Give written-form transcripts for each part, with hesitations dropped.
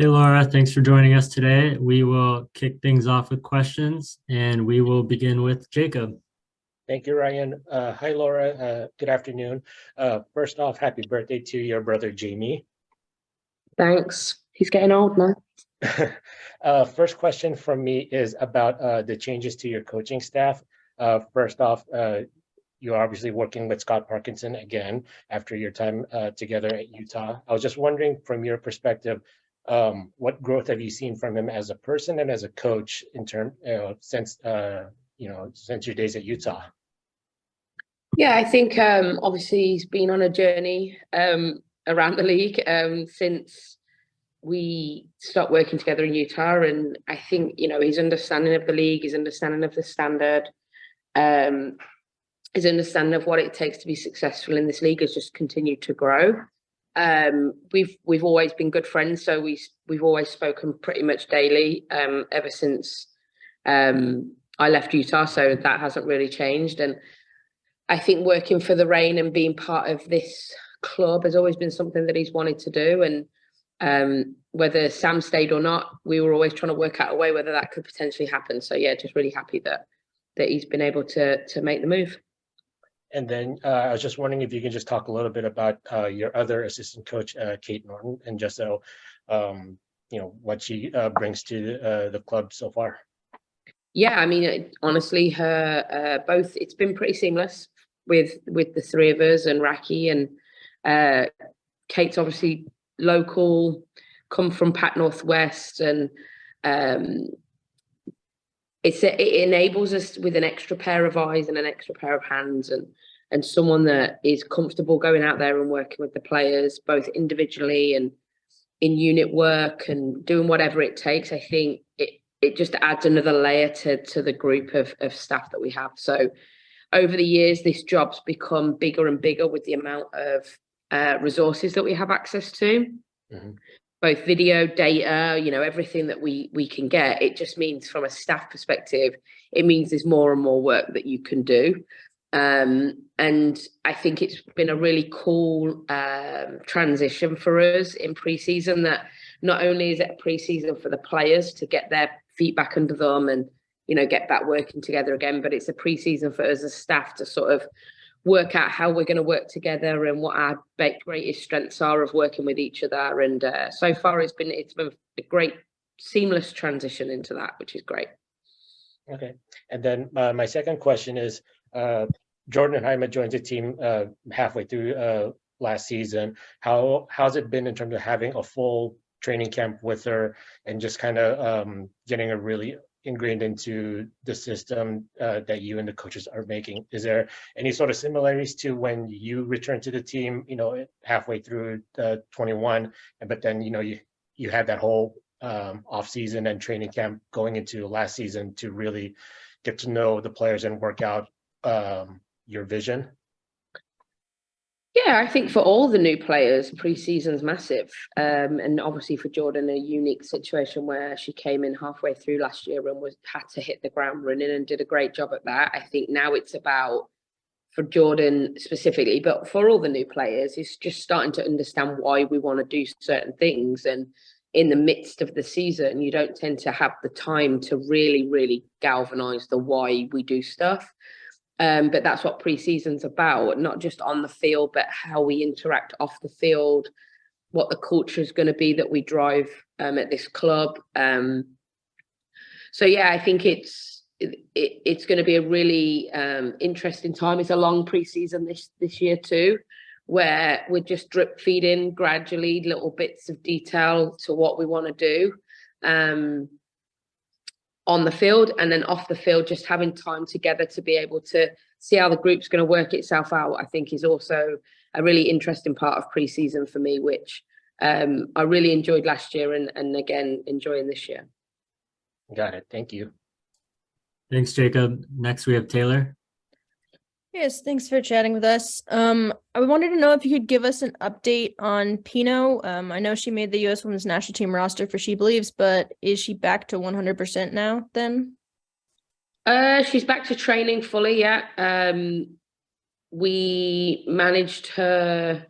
Hey Laura, thanks for joining us today. We will kick things off with questions and we will begin with Jacob. Thank you, Ryan. Hi, Laura. Good afternoon. First off, happy birthday to your brother, Jamie. Thanks. He's getting old now. First question from me is about the changes to your coaching staff. First off, you're obviously working with Scott Parkinson again after your time together at Utah. I was just wondering, from your perspective, what growth have you seen from him as a person and as a coach in term since since your days at Utah? Yeah, I think obviously he's been on a journey around the league since we stopped working together in Utah. And I think, his understanding of the league, his understanding of the standard, his understanding of what it takes to be successful in this league has just continued to grow. We've always been good friends, so we've always spoken pretty much daily ever since I left Utah, so that hasn't really changed. And I think working for the Reign and being part of this club has always been something that he's wanted to do. And whether Sam stayed or not, we were always trying to work out a way whether that could potentially happen. So yeah, just really happy that he's been able to make the move. And then I was just wondering if you can just talk a little bit about your other assistant coach, Kate Norton, and just so what she brings to the club so far. Yeah, I mean, honestly, both, it's been pretty seamless with the three of us and Raki, and Kate's obviously local, come from Pat Northwest, and it enables us with an extra pair of eyes and an extra pair of hands, and someone that is comfortable going out there and working with the players, both individually and in unit work and doing whatever it takes. I think it just adds another layer to the group of staff that we have. So over the years, this job's become bigger and bigger with the amount of resources that we have access to. Mm-hmm. Both video, data, everything that we can get. It just means, from a staff perspective, it means there's more and more work that you can do. And I think it's been a really cool transition for us in preseason, that not only is it a preseason for the players to get their feet back under them and get back working together again, but it's a preseason for us as staff to sort of work out how we're going to work together and what our greatest strengths are of working with each other. And so far it's been a great seamless transition into that, which is great. Okay. And then my second question is, Jordan Hyma joined the team halfway through last season. How's it been in terms of having a full training camp with her and just kind of getting her really ingrained into the system that you and the coaches are making? Is there any sort of similarities to when you returned to the team, halfway through 21, but then, you had that whole off season and training camp going into last season to really get to know the players and work out your vision? Yeah, I think for all the new players, pre-season's massive. And obviously for Jordan, a unique situation where she came in halfway through last year and had to hit the ground running and did a great job at that. I think now it's about, for Jordan specifically, but for all the new players, it's just starting to understand why we want to do certain things. And in the midst of the season, you don't tend to have the time to really, really galvanize the why we do stuff. But that's what pre-season's about, not just on the field, but how we interact off the field, what the culture is going to be that we drive at this club. So yeah, I think it's going to be a really interesting time. It's a long pre-season this year too, where we're just drip feeding gradually little bits of detail to what we want to do on the field, and then off the field, just having time together to be able to see how the group's going to work itself out, I think is also a really interesting part of pre-season for me, which I really enjoyed last year and again, enjoying this year. Got it. Thank you. Thanks, Jacob. Next, we have Taylor. Yes, thanks for chatting with us. I wanted to know if you could give us an update on Pino. I know she made the U.S. Women's National Team roster for She Believes, but is she back to 100% now then? She's back to training fully, yeah. We managed her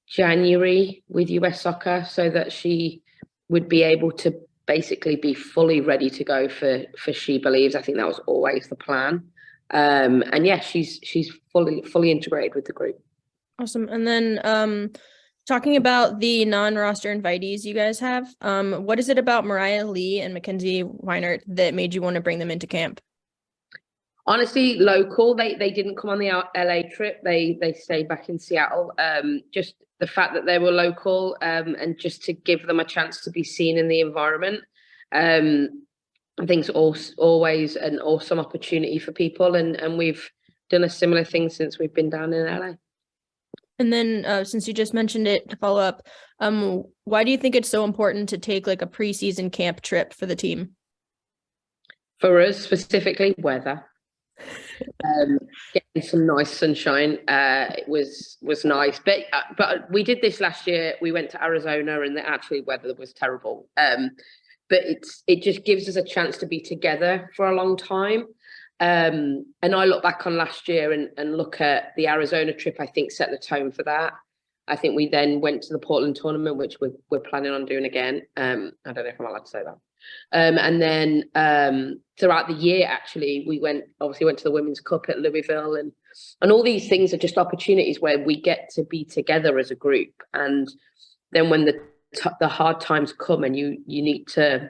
January with US Soccer so that she would be able to basically be fully ready to go for She Believes. I think that was always the plan. And yeah, she's fully integrated with the group. Awesome. And then talking about the non-roster invitees you guys have, what is it about Mariah Lee and Mackenzie Weinert that made you want to bring them into camp? Honestly, local. They didn't come on the LA trip. They stayed back in Seattle. Just the fact that they were local, and just to give them a chance to be seen in the environment. I think it's always an awesome opportunity for people, and we've done a similar thing since we've been down in LA. And then since you just mentioned it, to follow up, why do you think it's so important to take like a preseason camp trip for the team? For us specifically, weather. Getting some nice sunshine was nice, but we did this last year. We went to Arizona, and the actual weather was terrible. But it just gives us a chance to be together for a long time. And I look back on last year and look at the Arizona trip. I think set the tone for that. I think we then went to the Portland tournament, which we're planning on doing again. I don't know if I'm allowed to say that. And then throughout the year, actually, we went to the Women's Cup at Louisville, and all these things are just opportunities where we get to be together as a group. And then when the hard times come and you need to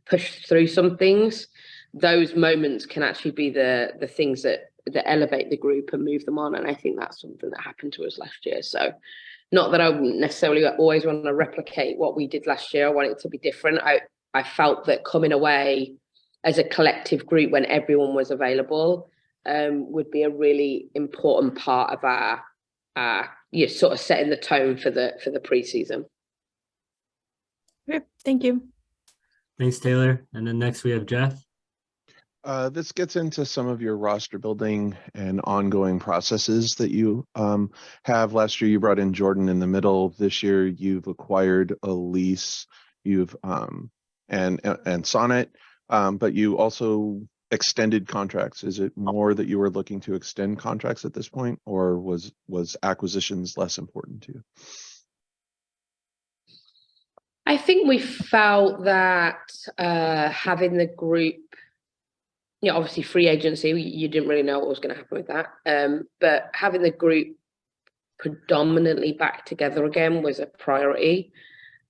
push through some things, those moments can actually be the things that elevate the group and move them on. And I think that's something that happened to us last year. So not that I wouldn't necessarily always want to replicate what we did last year. I want it to be different. I felt that coming away as a collective group when everyone was available would be a really important part of our sort of setting the tone for the preseason. Okay, thank you. Thanks, Taylor. And then next we have Jeff. This gets into some of your roster building and ongoing processes that you have. Last year, you brought in Jordan in the middle. This year, you've acquired Elise, you've and Sonnet, but you also extended contracts. Is it more that you were looking to extend contracts at this point, or was acquisitions less important to you? I think we felt that having the group, obviously free agency, you didn't really know what was going to happen with that. But having the group predominantly back together again was a priority.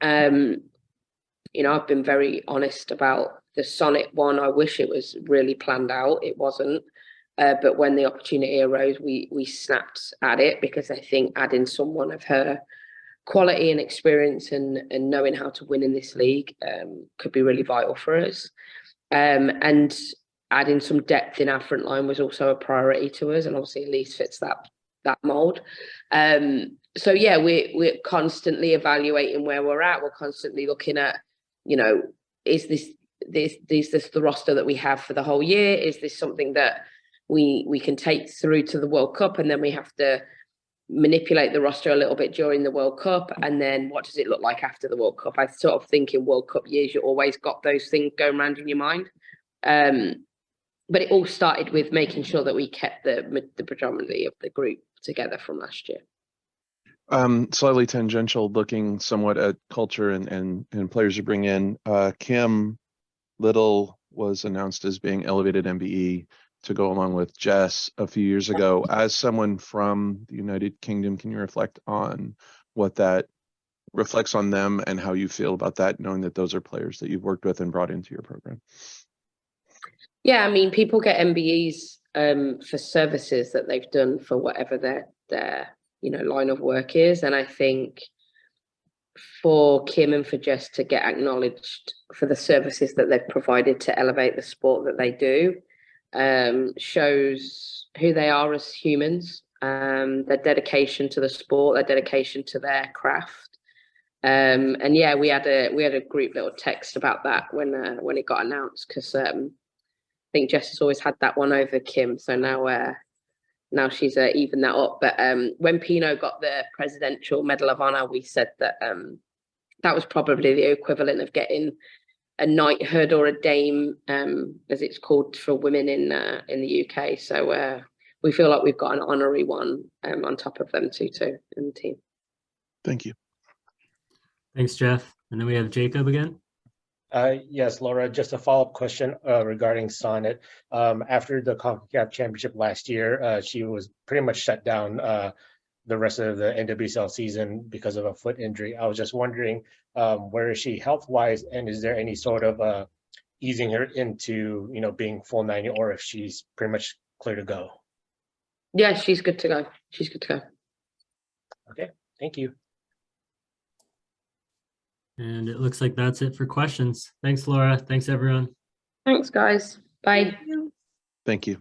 I've been very honest about the Sonnet one. I wish it was really planned out. It wasn't. But when the opportunity arose, we snapped at it, because I think adding someone of her quality and experience and knowing how to win in this league could be really vital for us. And adding some depth in our front line was also a priority to us, and obviously Elise fits that mold. So yeah, we're constantly evaluating where we're at. We're constantly looking at, is this the roster that we have for the whole year? Is this something that we can take through to the World Cup, and then we have to manipulate the roster a little bit during the World Cup, and then what does it look like after the World Cup? I sort of think in World Cup years, you always got those things going around in your mind. But it all started with making sure that we kept the predominantly of the group together from last year. Slightly tangential, looking somewhat at culture and players you bring in. Kim Little was announced as being elevated MBE to go along with Jess a few years ago. As someone from the United Kingdom, can you reflect on what that reflects on them and how you feel about that, knowing that those are players that you've worked with and brought into your program? Yeah, I mean, people get MBEs for services that they've done for whatever their line of work is. And I think for Kim and for Jess to get acknowledged for the services that they've provided to elevate the sport that they do shows who they are as humans, their dedication to the sport, their dedication to their craft. And yeah, we had a group little text about that when it got announced, because I think Jess has always had that one over Kim, so now she's evened that up. But when Pino got the Presidential Medal of Honor, we said that that was probably the equivalent of getting a knighthood or a dame, as it's called for women in the UK. So we feel like we've got an honorary one on top of them too in the team. Thank you. Thanks, Jeff. And then we have Jacob again. Yes, Laura, just a follow-up question regarding Sonnet. After the CONCACAF Championship last year, she was pretty much shut down the rest of the NWSL season because of a foot injury. I was just wondering, where is she health-wise, and is there any sort of easing her into, being full 90, or if she's pretty much clear to go? Yeah, she's good to go. She's good to go. Okay, thank you. And it looks like that's it for questions. Thanks, Laura. Thanks, everyone. Thanks, guys. Bye. Thank you.